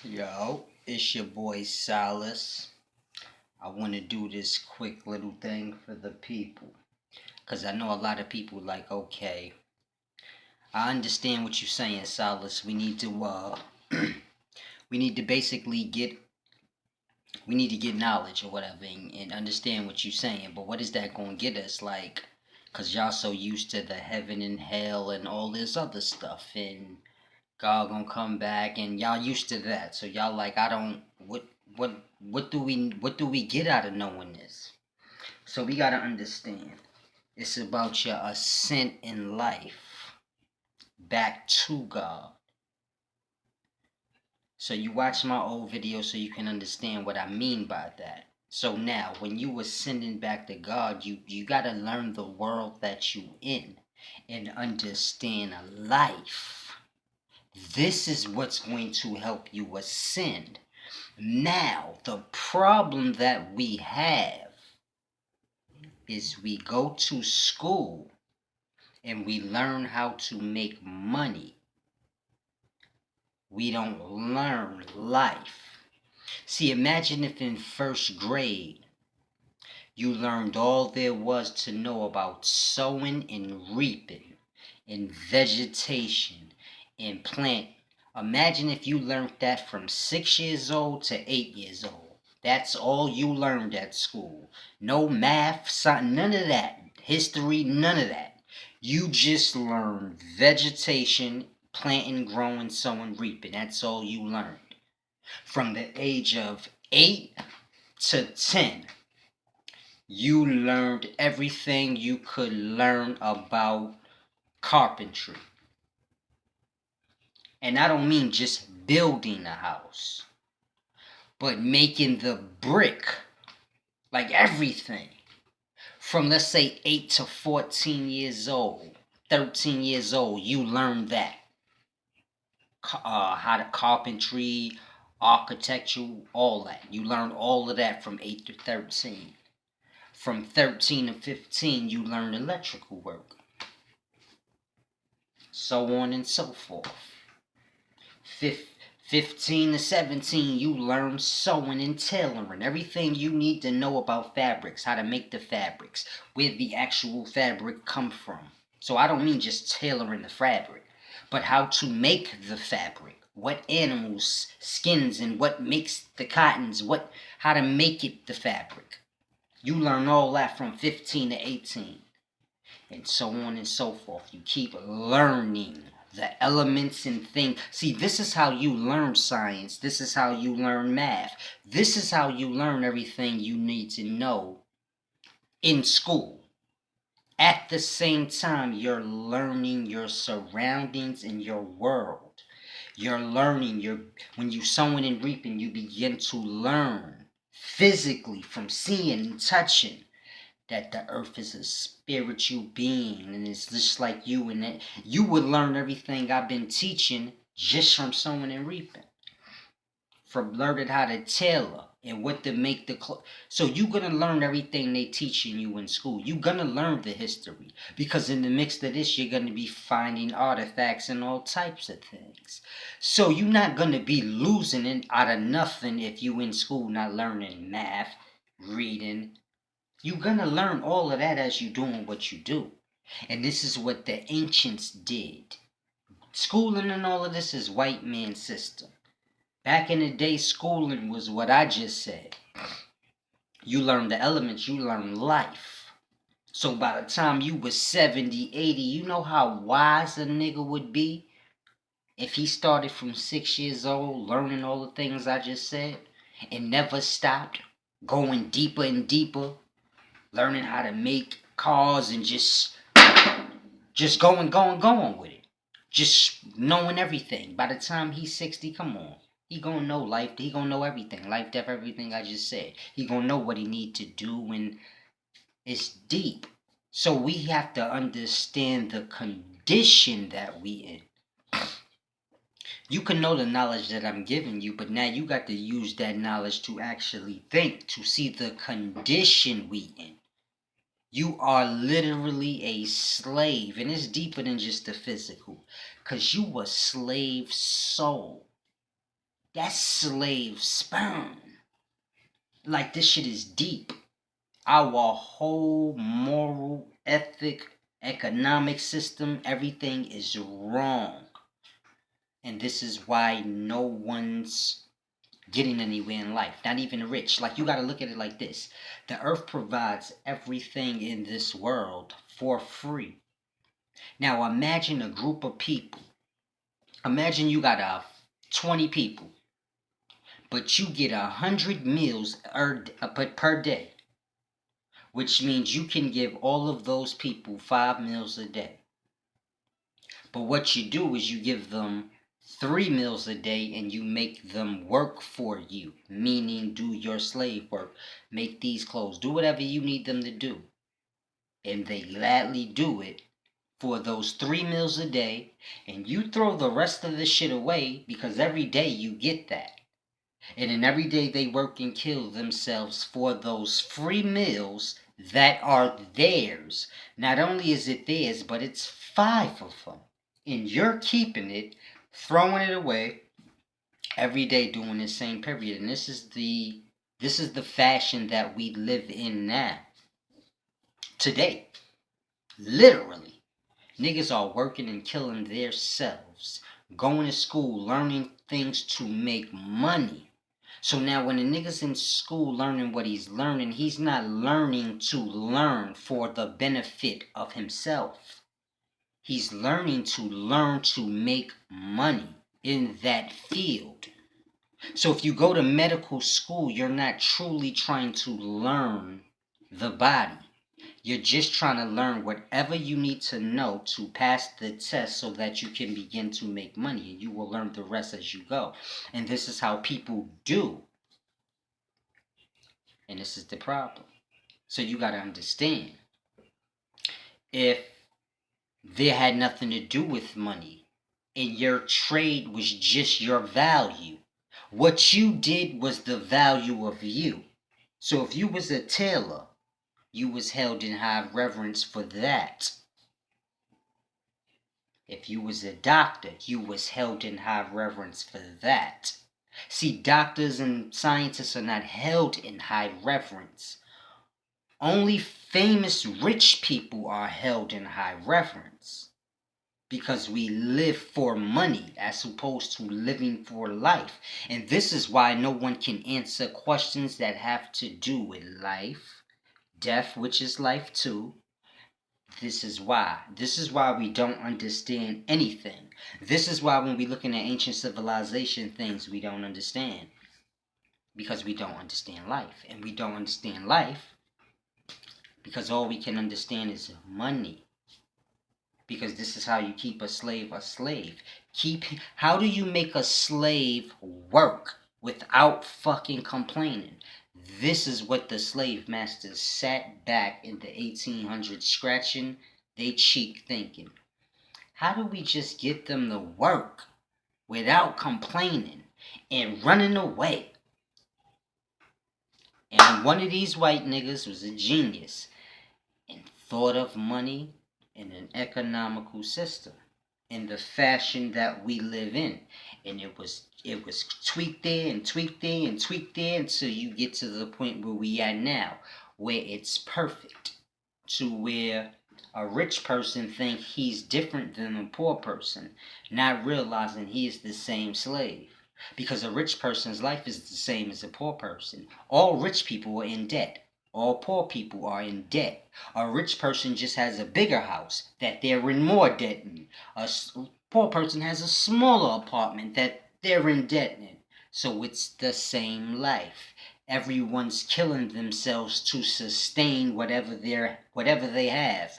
Yo, it's your boy Solace. I want to do this quick little thing for the people. Because I know a lot of people like, okay, I understand what you're saying, Solace. We need to basically we need to get knowledge or whatever and understand what you're saying. But what is that going to get us? Like, because y'all so used to the heaven and hell and all this other stuff. And God gonna come back and y'all used to that. So y'all like, I don't, what, what do we get out of knowing this? So we gotta understand. It's about your ascent in life back to God. So you watch my old video so you can understand what I mean by that. So now, when you ascending back to God, you gotta learn the world that you in and understand life. This is what's going to help you ascend. Now, the problem that we have is we go to school and we learn how to make money. We don't learn life. See, imagine if in first grade you learned all there was to know about sowing and reaping and vegetation and plant. Imagine if you learned that from 6 years old to 8 years old. That's all you learned at school. No math, none of that. History, none of that. You just learned vegetation, planting, growing, sowing, reaping. That's all you learned. From the age of 8 to 10, you learned everything you could learn about carpentry. And I don't mean just building a house, but making the brick, like everything. From let's say 8 to 14 years old, 13 years old, you learn that. How to carpentry, architecture, all that. You learn all of that from 8 to 13. From 13 to 15, you learn electrical work. So on and so forth. 15 to 17, you learn sewing and tailoring. Everything you need to know about fabrics, how to make the fabrics, where the actual fabric come from. So I don't mean just tailoring the fabric, but how to make the fabric. What animals, skins, and what makes the cottons, how to make it the fabric. You learn all that from 15 to 18. And so on and so forth. You keep learning the elements and things. See, this is how you learn science. This is how you learn math. This is how you learn everything you need to know in school. At the same time, you're learning your surroundings and your world. You're learning, when you sowing and reaping, you begin to learn physically from seeing and touching that the earth is a spiritual being and it's just like you, and that you would learn everything I've been teaching just from sowing and reaping, from learning how to tailor and what to make the clothes. So you're gonna learn everything they teaching you in school. You're gonna learn the history, because in the mix of this you're gonna be finding artifacts and all types of things. So you're not gonna be losing it out of nothing if you in school not learning math, reading. You're gonna learn all of that as you're doing what you do. And this is what the ancients did. Schooling and all of this is white man's system. Back in the day, schooling was what I just said. You learn the elements, you learn life. So by the time you was 70, 80, you know how wise a nigga would be if he started from 6 years old learning all the things I just said and never stopped, going deeper and deeper, learning how to make cars and just going with it. Just knowing everything. By the time he's 60, come on. He gonna know life. He gonna know everything. Life, death, everything I just said. He gonna know what he need to do, and it's deep. So we have to understand the condition that we in. You can know the knowledge that I'm giving you, but now you got to use that knowledge to actually think, to see the condition we in. You are literally a slave, and it's deeper than just the physical, because you a slave soul. That's slave sperm. Like, this shit is deep. Our whole moral, ethic, economic system, everything is wrong. And this is why no one's getting anywhere in life, not even the rich. Like, you got to look at it like this: the earth provides everything in this world for free. Now imagine a group of people. Imagine you got 20 people, but you get 100 meals per day, which means you can give all of those people 5 meals a day. But what you do is you give them 3 meals a day and you make them work for you, meaning do your slave work, make these clothes, do whatever you need them to do. And they gladly do it for those 3 meals a day, and you throw the rest of the shit away because every day you get that. And then every day they work and kill themselves for those free meals that are theirs. Not only is it theirs, but it's 5 of them. And you're keeping it, throwing it away every day, doing the same period. And this is the fashion that we live in now. Today. Literally. Niggas are working and killing themselves, going to school, learning things to make money. So now when a nigga's in school learning what he's learning, he's not learning to learn for the benefit of himself. He's learning to make money in that field. So if you go to medical school, you're not truly trying to learn the body. You're just trying to learn whatever you need to know to pass the test so that you can begin to make money, and you will learn the rest as you go. And this is how people do. And this is the problem. So you got to understand, if there had nothing to do with money and your trade was just your value, what you did was the value of you. So if you was a tailor, you was held in high reverence for that. If you was a doctor, you was held in high reverence for that. See, doctors and scientists are not held in high reverence. Only famous rich people are held in high reverence. Because we live for money as opposed to living for life. And this is why no one can answer questions that have to do with life, death, which is life too. This is why. This is why we don't understand anything. This is why when we look at ancient civilization things, we don't understand. Because we don't understand life. And we don't understand life because all we can understand is money. Because this is how you keep a slave a slave. How do you make a slave work without fucking complaining? This is what the slave masters sat back in the 1800s scratching their cheek thinking. How do we just get them to work without complaining and running away? And one of these white niggas was a genius and thought of money in an economical system in the fashion that we live in. And it was tweaked there and tweaked there and tweaked there until you get to the point where we are now, where it's perfect, to where a rich person think he's different than a poor person, not realizing he is the same slave. Because a rich person's life is the same as a poor person. All rich people are in debt. All poor people are in debt. A rich person just has a bigger house that they're in more debt in. A poor person has a smaller apartment that they're in debt in. So it's the same life. Everyone's killing themselves to sustain whatever they have.